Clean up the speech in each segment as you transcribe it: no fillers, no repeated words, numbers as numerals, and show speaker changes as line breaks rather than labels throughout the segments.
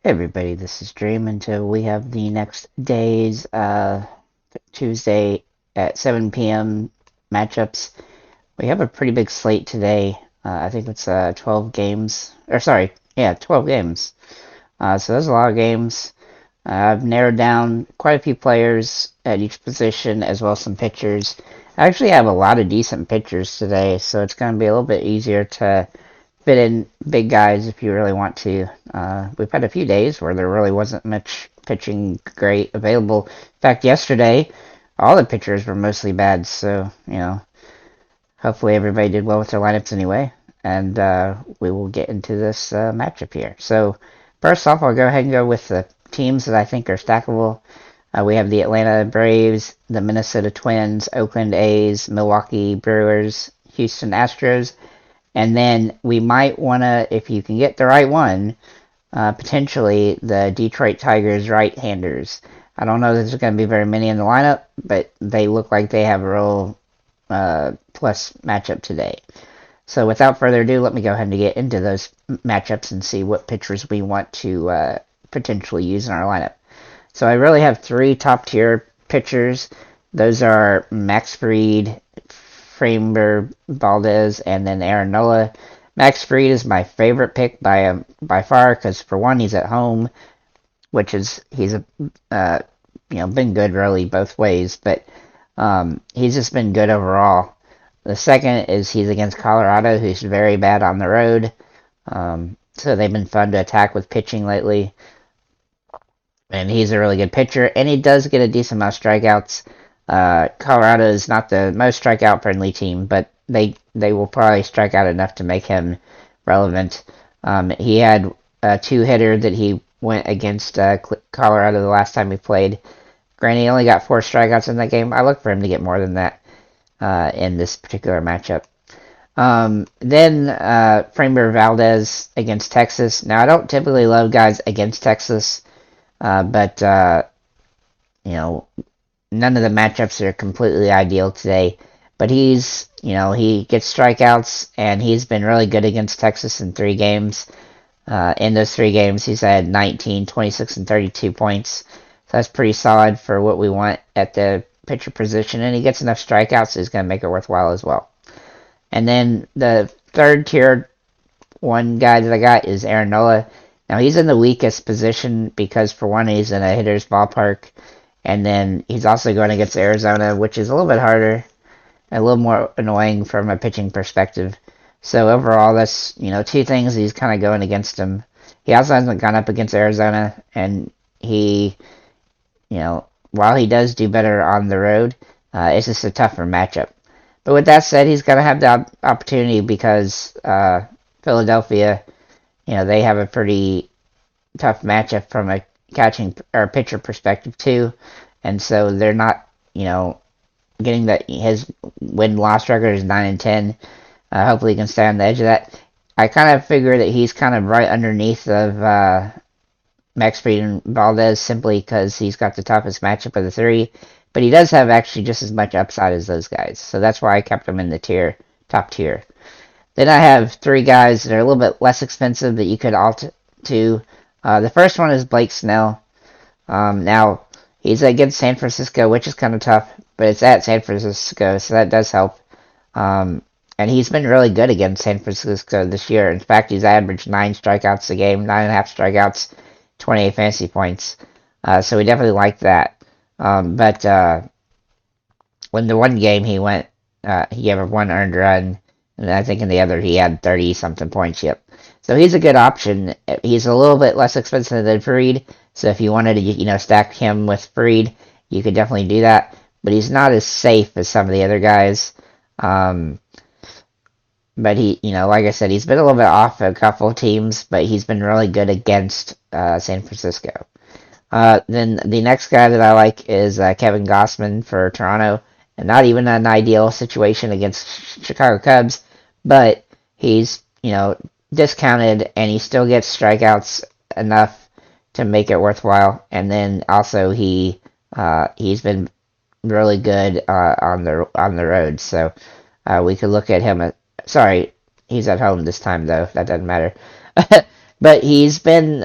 Hey everybody, this is Dream until we have the next day's Tuesday at 7 p.m. matchups. We have a pretty big slate today. I think it's 12 games. Or sorry, yeah, 12 games. So there's a lot of games. I've narrowed down quite a few players at each position as well as some pitchers. I actually have a lot of decent pitchers today, so it's going to be a little bit easier to fit in big guys if you really want to. We've had a few days where there really wasn't much pitching great available. In fact, yesterday, all the pitchers were mostly bad, so, hopefully everybody did well with their lineups anyway. And we will get into this matchup here. So, first off, I'll go ahead and go with the teams that I think are stackable. We have the Atlanta Braves, the Minnesota Twins, Oakland A's, Milwaukee Brewers, Houston Astros, and then we might want to, if you can get the right one, potentially the Detroit Tigers right-handers. I don't know that there's going to be very many in the lineup, but they look like they have a real plus matchup today. So without further ado, let me go ahead and get into those matchups and see what pitchers we want to potentially use in our lineup. So I really have three top-tier pitchers. Those are Max Fried, Framber Valdez, and then Aaron Nola. Max Fried is my favorite pick by far because for one he's at home, which is he's a been good really both ways, but he's just been good overall. The second is he's against Colorado, who's very bad on the road. So they've been fun to attack with pitching lately, and he's a really good pitcher, and he does get a decent amount of strikeouts. Colorado is not the most strikeout friendly team, but they will probably strike out enough to make him relevant. He had a two hitter that he went against Colorado the last time he played. Granted, he only got four strikeouts in that game. I look for him to get more than that in this particular matchup. Then Framber Valdez against Texas. Now, I don't typically love guys against Texas, but you know, none of the matchups are completely ideal today. But he gets strikeouts, and he's been really good against Texas in three games. In those three games, he's had 19, 26, and 32 points. So that's pretty solid for what we want at the pitcher position. And he gets enough strikeouts, so he's going to make it worthwhile as well. And then the third tier one guy that I got is Aaron Nola. Now he's in the weakest position because for one he's in a hitter's ballpark, and then he's also going against Arizona, which is a little bit harder, a little more annoying from a pitching perspective. So overall, that's two things he's kind of going against him. He also hasn't gone up against Arizona, and he, while he does do better on the road, it's just a tougher matchup. But with that said, he's going to have the opportunity because Philadelphia, they have a pretty tough matchup from a catching or pitcher perspective too, and so they're not, getting that his win-loss record is 9-10. Hopefully, he can stay on the edge of that. I kind of figure that he's kind of right underneath of Max Fried and Valdez simply because he's got the toughest matchup of the three, but he does have actually just as much upside as those guys, so that's why I kept him in the top tier. Then I have three guys that are a little bit less expensive that you could alt to. The first one is Blake Snell. Now, he's against San Francisco, which is kind of tough, but it's at San Francisco, so that does help. And he's been really good against San Francisco this year. In fact, he's averaged 9 strikeouts a game, 9.5 strikeouts, 28 fantasy points. So we definitely like that. But when the one game he gave up one earned run, and I think in the other he had 30 something points. Yep. So he's a good option. He's a little bit less expensive than Fried. So if you wanted to, stack him with Fried, you could definitely do that. But he's not as safe as some of the other guys. But he, like I said, he's been a little bit off a couple of teams, but he's been really good against San Francisco. Then the next guy that I like is Kevin Gossman for Toronto, and not even an ideal situation against Chicago Cubs, but he's discounted and he still gets strikeouts enough to make it worthwhile. And then also he's been really good on the road, so we could look at him. Sorry, he's at home this time though. That doesn't matter. But he's been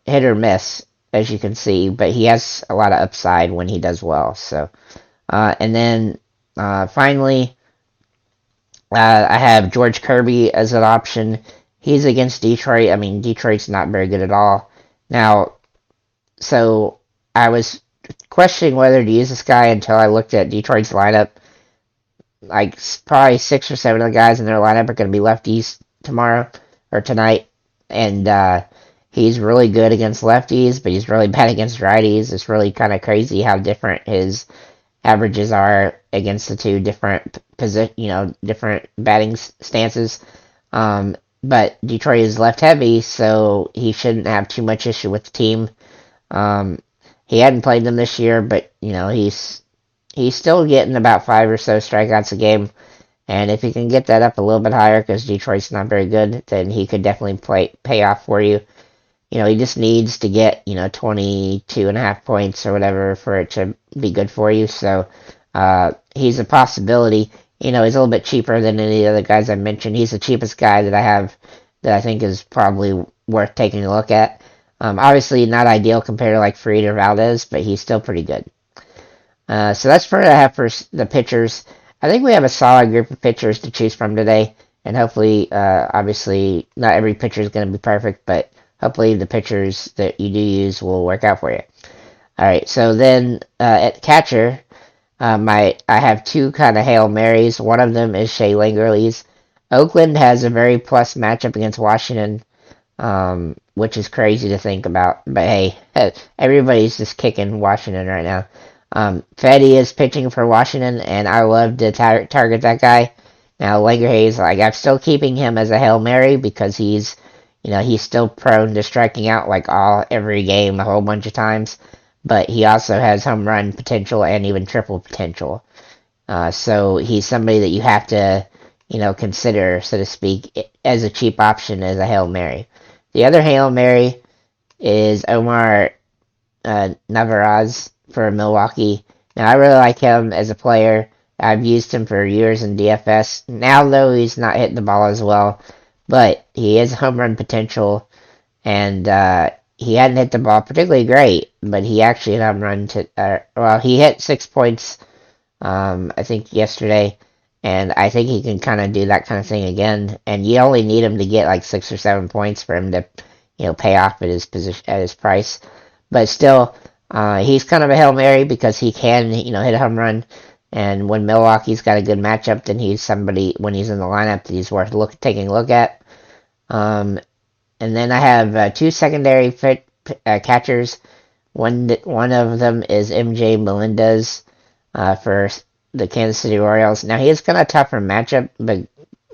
hit or miss, as you can see. But he has a lot of upside when he does well. So, and then finally, I have George Kirby as an option. He's against Detroit. I mean, Detroit's not very good at all. Now, so I was questioning whether to use this guy until I looked at Detroit's lineup. Like probably 6 or 7 of the guys in their lineup are going to be lefties tomorrow or tonight, and he's really good against lefties, but he's really bad against righties. It's really kind of crazy how different his averages are against the two different different batting stances. But Detroit is left heavy, so he shouldn't have too much issue with the team. Um, he hadn't played them this year, but he's still getting about 5 or so strikeouts a game. And if he can get that up a little bit higher, because Detroit's not very good, then he could definitely pay off for you. He just needs to get 22.5 points or whatever for it to be good for you. So he's a possibility. He's a little bit cheaper than any of the other guys I mentioned. He's the cheapest guy that I have that I think is probably worth taking a look at. Obviously not ideal compared to like Fried or Valdez, but he's still pretty good. So that's what I have for the pitchers. I think we have a solid group of pitchers to choose from today, and hopefully, obviously, not every pitcher is going to be perfect, but hopefully the pitchers that you do use will work out for you. All right, so then at catcher, I have two kind of Hail Marys. One of them is Shea Langerly's. Oakland has a very plus matchup against Washington, which is crazy to think about. But hey, everybody's just kicking Washington right now. Fetty is pitching for Washington, and I love to target that guy. Now, Langerhayes, like, I'm still keeping him as a Hail Mary because he's still prone to striking out like every game a whole bunch of times. But he also has home run potential and even triple potential. So he's somebody that you have to, consider, so to speak, as a cheap option as a Hail Mary. The other Hail Mary is Omar Narvaez for Milwaukee. Now, I really like him as a player. I've used him for years in DFS. Now, though, he's not hitting the ball as well, but he has home run potential, and he hadn't hit the ball particularly great, but he actually hit home run he hit 6 points, I think, yesterday, and I think he can kind of do that kind of thing again, and you only need him to get like 6 or 7 points for him to, pay off at his position, at his price, but still, he's kind of a Hail Mary because he can, hit a home run. And when Milwaukee's got a good matchup, then he's somebody, when he's in the lineup, that he's worth taking a look at. And then I have two secondary catchers. One of them is MJ Melendez for the Kansas City Royals. Now, he is kind of a tougher matchup, but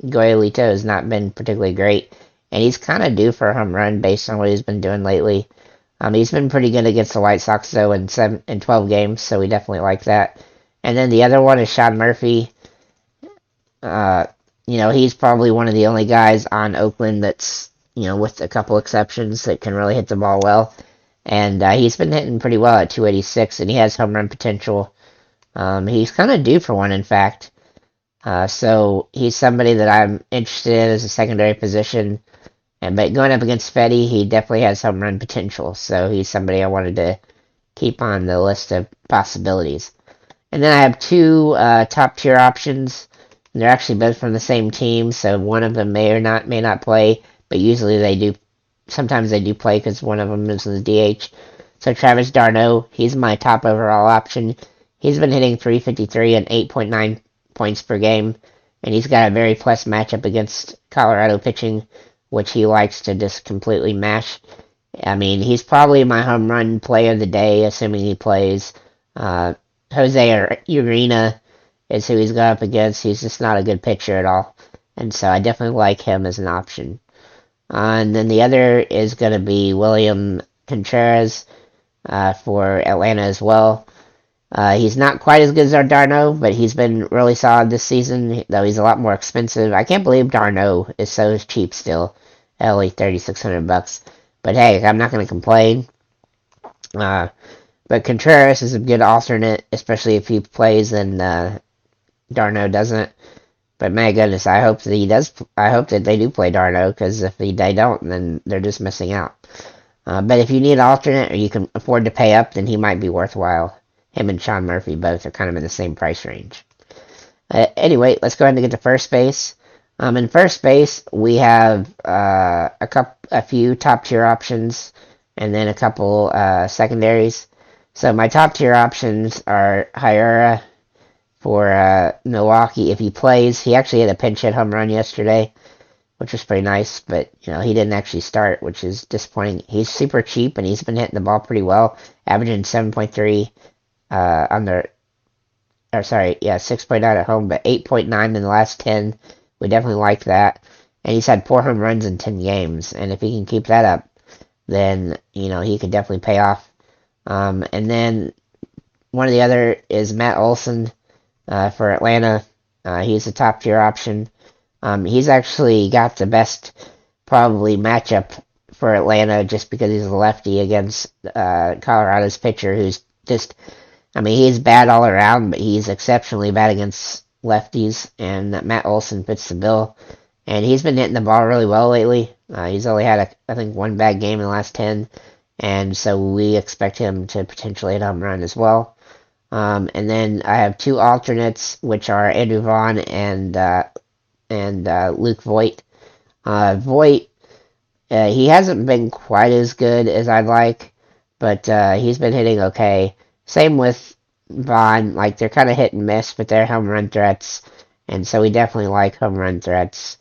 Goyolito has not been particularly great. And he's kind of due for a home run based on what he's been doing lately. He's been pretty good against the White Sox, though, in 12 games, so we definitely like that. And then the other one is Sean Murphy. He's probably one of the only guys on Oakland that's, with a couple exceptions, that can really hit the ball well. And he's been hitting pretty well at 286, and he has home run potential. He's kind of due for one, in fact. So he's somebody that I'm interested in as a secondary position. But going up against Fetty, he definitely has home run potential. So he's somebody I wanted to keep on the list of possibilities. And then I have two top tier options. And they're actually both from the same team, so one of them may not play, but usually they do. Sometimes they do play because one of them is in the DH. So Travis d'Arnaud, he's my top overall option. He's been hitting 353 and 8.9 points per game, and he's got a very plus matchup against Colorado pitching, which he likes to just completely mash. I mean, he's probably my home run player of the day, assuming he plays. Jose Urena is who he's got up against. He's just not a good pitcher at all. And so I definitely like him as an option. And then the other is going to be William Contreras for Atlanta as well. He's not quite as good as d'Arnaud, but he's been really solid this season, though he's a lot more expensive. I can't believe d'Arnaud is so cheap still, at only $3,600. But hey, I'm not going to complain. But Contreras is a good alternate, especially if he plays and d'Arnaud doesn't. But my goodness, I hope that he does. I hope that they do play d'Arnaud, because if they don't, then they're just missing out. But if you need an alternate or you can afford to pay up, then he might be worthwhile. Him and Sean Murphy both are kind of in the same price range. Anyway, let's go ahead and get to first base. In first base, we have a few top tier options, and then a couple secondaries. So my top tier options are Hyura for Milwaukee. If he plays, he actually had a pinch hit home run yesterday, which was pretty nice, but he didn't actually start, which is disappointing. He's super cheap, and he's been hitting the ball pretty well, averaging 7.3 on the, or sorry, yeah, 6.9 at home, but 8.9 in the last 10. We definitely like that. And he's had 4 home runs in 10 games, and if he can keep that up, then he could definitely pay off. And then one of the other is Matt Olson for Atlanta. He's a top tier option. He's actually got the best probably matchup for Atlanta just because he's a lefty against Colorado's pitcher who's just, he's bad all around, but he's exceptionally bad against lefties, and Matt Olson fits the bill. And he's been hitting the ball really well lately. He's only had, I think, one bad game in the last 10, and so we expect him to potentially hit a home run as well. And then I have 2 alternates, which are Andrew Vaughn and Luke Voit. Voit, he hasn't been quite as good as I'd like, but he's been hitting okay. Same with Vaughn, like they're kind of hit and miss, but they're home run threats, and so we definitely like home run threats.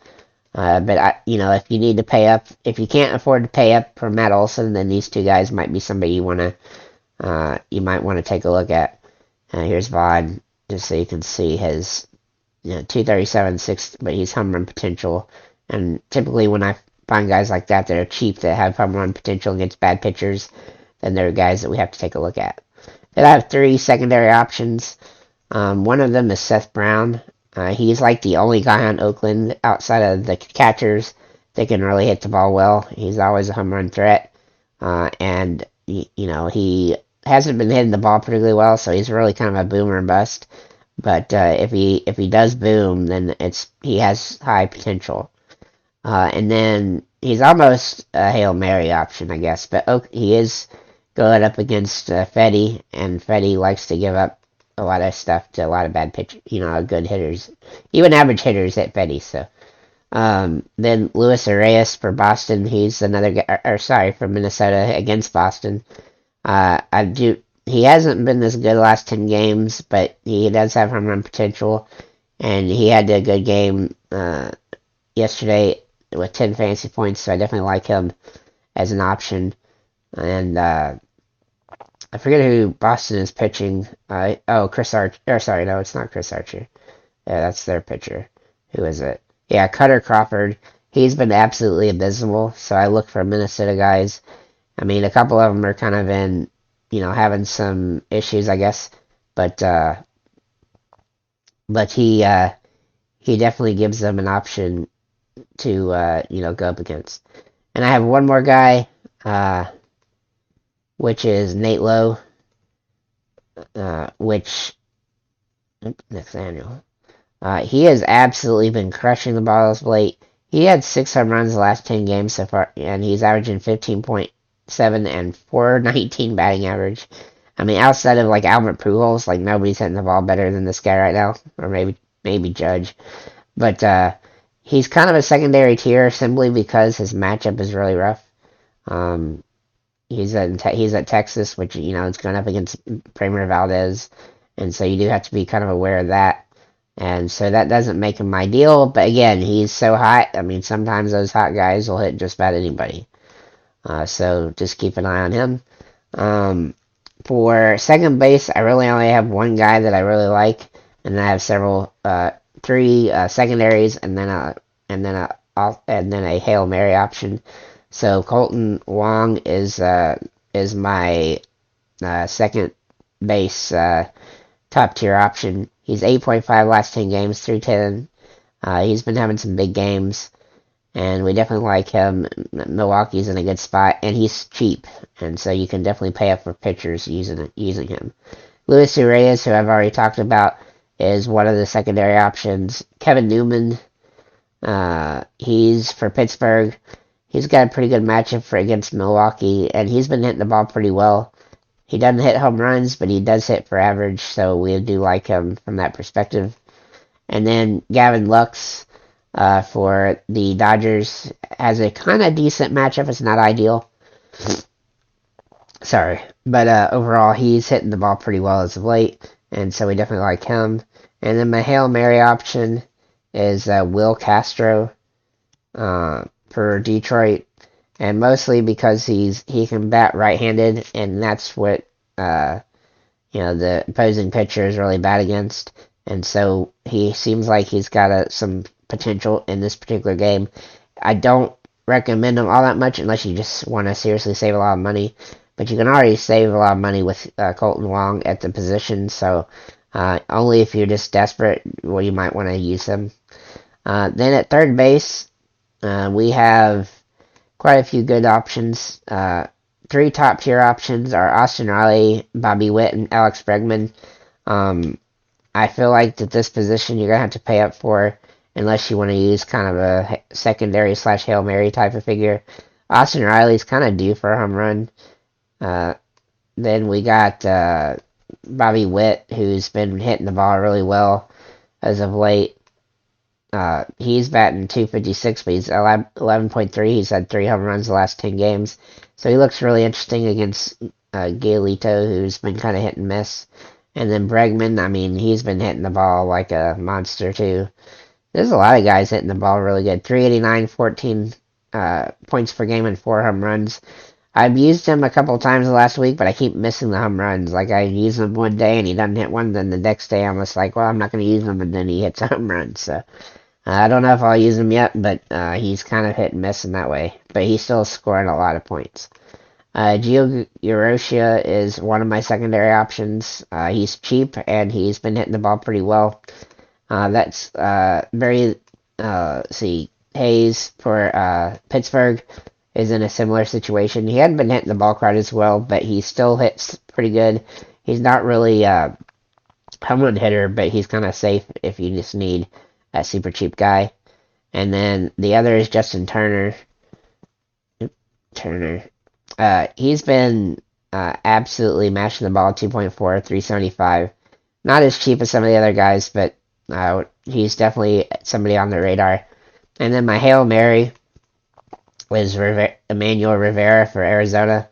But if you need to pay up, if you can't afford to pay up for Matt Olson, then these 2 guys might be somebody you might want to take a look at. Here's Vaughn, just so you can see his 237, 6, but he's home run potential. And typically when I find guys like that that are cheap that have home run potential against bad pitchers, then they're guys that we have to take a look at. Then I have 3 secondary options. One of them is Seth Brown. He's like the only guy on Oakland outside of the catchers that can really hit the ball well. He's always a home run threat. And he hasn't been hitting the ball particularly well, so he's really kind of a boomer and bust. But if he does boom, then he has high potential. And then he's almost a Hail Mary option, I guess. But he is going up against Fedde, and Fedde likes to give up a lot of stuff to a lot of bad pitchers, good hitters. Even average hitters hit Fedde, so. Then Luis Arias for Boston. He's another guy, from Minnesota against Boston. He hasn't been this good the last 10 games, but he does have home run potential, and he had a good game yesterday with 10 fantasy points, so I definitely like him as an option. And I forget who Boston is pitching. Chris Archer. Or sorry, no, it's not Chris Archer. Yeah, that's their pitcher. Who is it? Yeah, Cutter Crawford. He's been absolutely abysmal, so I look for Minnesota guys. A couple of them are kind of in, having some issues, I guess. But he definitely gives them an option to, go up against. And I have one more guy, which is Nate Lowe, Nathaniel. He has absolutely been crushing the ball as of late. He had 6 home runs the last 10 games so far, and he's averaging 15.7 and 419 batting average. Outside of Albert Pujols, nobody's hitting the ball better than this guy right now, or maybe Judge. But he's kind of a secondary tier simply because his matchup is really rough. He's at Texas, which it's going up against Premier Valdez, and so you do have to be kind of aware of that. And so that doesn't make him ideal, but again, he's so hot. Sometimes those hot guys will hit just about anybody. So just keep an eye on him. For second base, I really only have one guy that I really like, and I have three secondaries, and then a Hail Mary option. So Colton Wong is my second base top tier option. He's 8.5 last 10 games, 310. He's been having some big games, and we definitely like him. Milwaukee's in a good spot, and he's cheap, and so you can definitely pay up for pitchers using him. Luis Urias, who I've already talked about, is one of the secondary options. Kevin Newman, he's for Pittsburgh. He's got a pretty good matchup for against Milwaukee, and he's been hitting the ball pretty well. He doesn't hit home runs, but he does hit for average, so we do like him from that perspective. And then Gavin Lux for the Dodgers has a kind of decent matchup. It's not ideal. Sorry. But overall, he's hitting the ball pretty well as of late, and so we definitely like him. And then my Hail Mary option is Will Castro for Detroit, and mostly because he can bat right-handed, and that's what the opposing pitcher is really bad against. And so he seems like he's got some potential in this particular game. I don't recommend him all that much unless you just want to seriously save a lot of money. But you can already save a lot of money with Colton Wong at the position. So only if you're just desperate, well, you might want to use him. Then at third base, we have quite a few good options. Three top tier options are Austin Riley, Bobby Witt, and Alex Bregman. I feel like that this position you're going to have to pay up for unless you want to use kind of a secondary / Hail Mary type of figure. Austin Riley's kind of due for a home run. Then we got Bobby Witt, who's been hitting the ball really well as of late. He's batting .256, but he's 11.3. He's had 3 home runs the last 10 games. So he looks really interesting against Giolito, who's been kind of hit and miss. And then Bregman, I mean, he's been hitting the ball like a monster, too. There's a lot of guys hitting the ball really good. 389, 14 points per game, and 4 home runs. I've used him a couple times last week, but I keep missing the home runs. Like, I use him one day, and he doesn't hit one. Then the next day, I'm just like, well, I'm not going to use him, and then he hits a home run. So, I don't know if I'll use him yet, but he's kind of hit and miss in that way. But he's still scoring a lot of points. Gio Urshela is one of my secondary options. He's cheap, and he's been hitting the ball pretty well. That's Hayes for Pittsburgh is in a similar situation. He hadn't been hitting the ball quite as well, but he still hits pretty good. He's not really a home run hitter, but he's kind of safe if you just need a super cheap guy. And then the other is Justin Turner. He's been absolutely mashing the ball, 2.4, 375. Not as cheap as some of the other guys, but he's definitely somebody on the radar. And then my Hail Mary is Emmanuel Rivera for Arizona.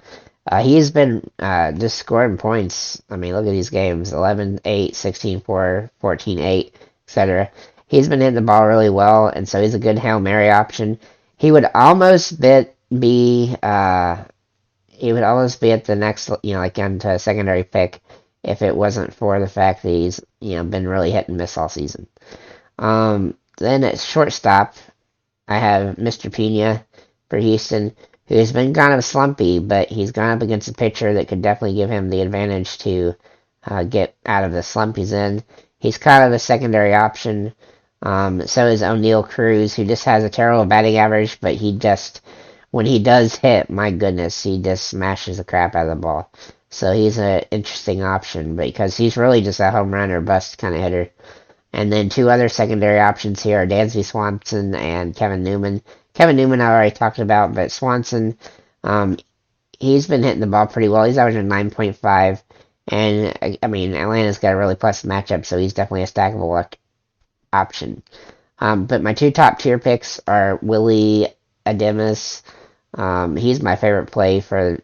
He's been just scoring points. I mean, look at these games. 11-8, 16-4, 14-8, etc. He's been hitting the ball really well, and so he's a good Hail Mary option. He would almost be at the next, like into a secondary pick if it wasn't for the fact that he's, been really hit and miss all season. Then at shortstop, I have Mr. Pena for Houston, who's been kind of slumpy, but he's gone up against a pitcher that could definitely give him the advantage to get out of the slump he's in. He's kind of a secondary option. So is O'Neal Cruz, who just has a terrible batting average, but when he does hit, my goodness, he just smashes the crap out of the ball. So he's an interesting option because he's really just a home run or bust kind of hitter. And then 2 other secondary options here are Dansby Swanson and Kevin Newman. Kevin Newman I already talked about, but Swanson, he's been hitting the ball pretty well. He's averaging 9.5. And, I mean, Atlanta's got a really plus matchup, so he's definitely a stackable option. But my 2 top tier picks are Willie Adames. He's my favorite play for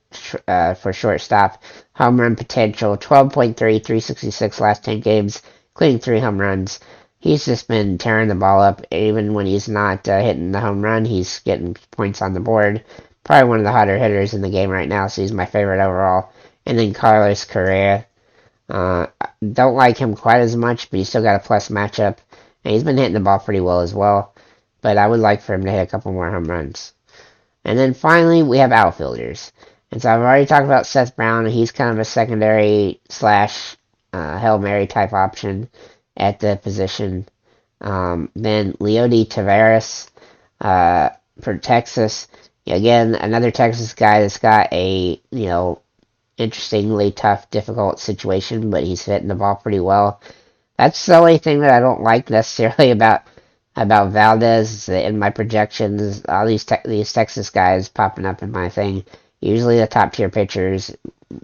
shortstop. Home run potential, 12.3, 366 last 10 games, including 3 home runs. He's just been tearing the ball up. Even when he's not hitting the home run, he's getting points on the board. Probably one of the hotter hitters in the game right now, so he's my favorite overall. And then Carlos Correa. Don't like him quite as much, but he's still got a plus matchup. And he's been hitting the ball pretty well as well. But I would like for him to hit a couple more home runs. And then finally, we have outfielders. And so I've already talked about Seth Brown. He's kind of a secondary / Hail Mary type option at the position. Then Leody Taveras for Texas. Again, another Texas guy that's got a, interestingly tough, difficult situation, but he's hitting the ball pretty well. That's the only thing that I don't like necessarily about Valdez is that in my projections, all these Texas guys popping up in my thing. Usually the top tier pitchers,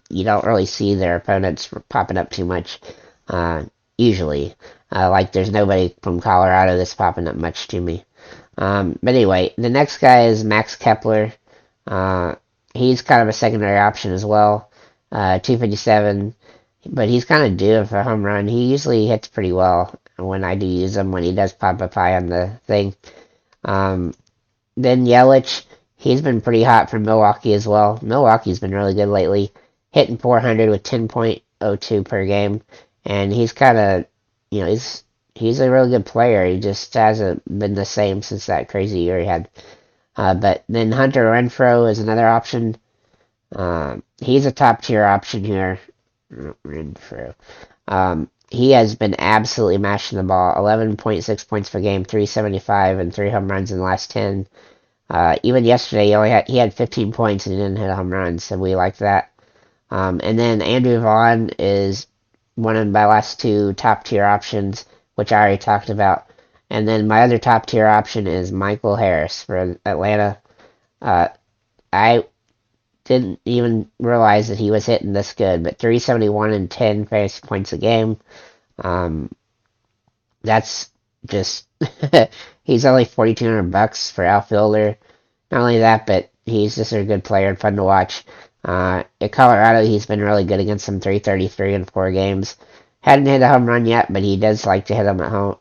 you don't really see their opponents popping up too much. Uh, usually, like there's nobody from Colorado that's popping up much to me. But anyway, the next guy is Max Kepler. Uh, he's kind of a secondary option as well. 257, but he's kind of due for a home run. He usually hits pretty well when I do use him, when he does pop up high on the thing. Um, then Yelich, he's been pretty hot from Milwaukee as well. Milwaukee's been really good lately, hitting 400 with 10.02 per game, and he's kind of, he's a really good player. He just hasn't been the same since that crazy year he had. But then Hunter Renfroe is another option. He's a top tier option here. Renfroe. He has been absolutely mashing the ball. 11.6 points per game, 375, and 3 home runs in the last 10. Even yesterday, he had 15 points and he didn't hit a home run, so we like that. And then Andrew Vaughn is one of my last two top tier options, which I already talked about. And then my other top tier option is Michael Harris for Atlanta. I didn't even realize that he was hitting this good, but 371 and 10 fantasy points a game. Um, that's just he's only $4,200 for outfielder. Not only that, but he's just a good player and fun to watch. At Colorado, he's been really good against them, 333 in 4 games. Hadn't hit a home run yet, but he does like to hit them at home.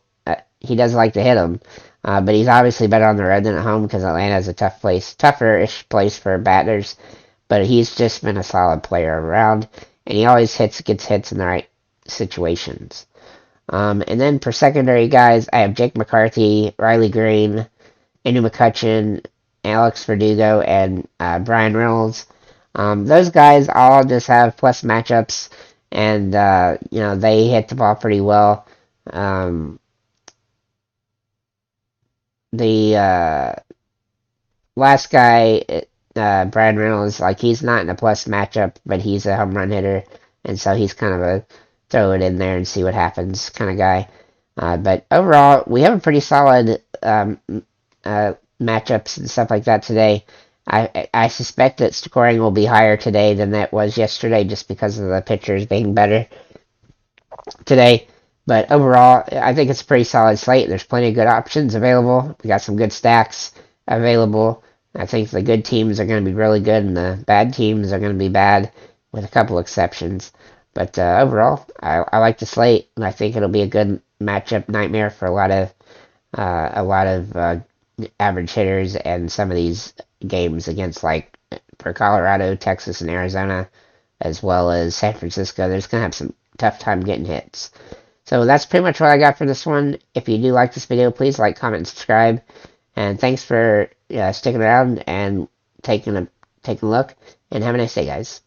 He does like to hit them, but he's obviously better on the road than at home because Atlanta is a tougher-ish place for batters. But he's just been a solid player around, and he always gets hits in the right situations. And then for secondary guys, I have Jake McCarthy, Riley Green, Andrew McCutchen, Alex Verdugo, and Brian Reynolds. Those guys all just have plus matchups, and they hit the ball pretty well. The last guy, Brian Reynolds, like he's not in a plus matchup, but he's a home run hitter, and so he's kind of a throw it in there and see what happens kind of guy. But overall, we have a pretty solid matchups and stuff like that today. I suspect that scoring will be higher today than that was yesterday just because of the pitchers being better today. But overall, I think it's a pretty solid slate. There's plenty of good options available. We got some good stacks available. I think the good teams are going to be really good and the bad teams are going to be bad with a couple exceptions. But overall, I like the slate, and I think it'll be a good matchup nightmare for a lot of average hitters and some of these games against for Colorado, Texas, and Arizona, as well as San Francisco. They're just gonna have some tough time getting hits. So that's pretty much what I got for this one. If you do like this video, please like, comment, and subscribe. And thanks for sticking around and taking a look. And have a nice day, guys.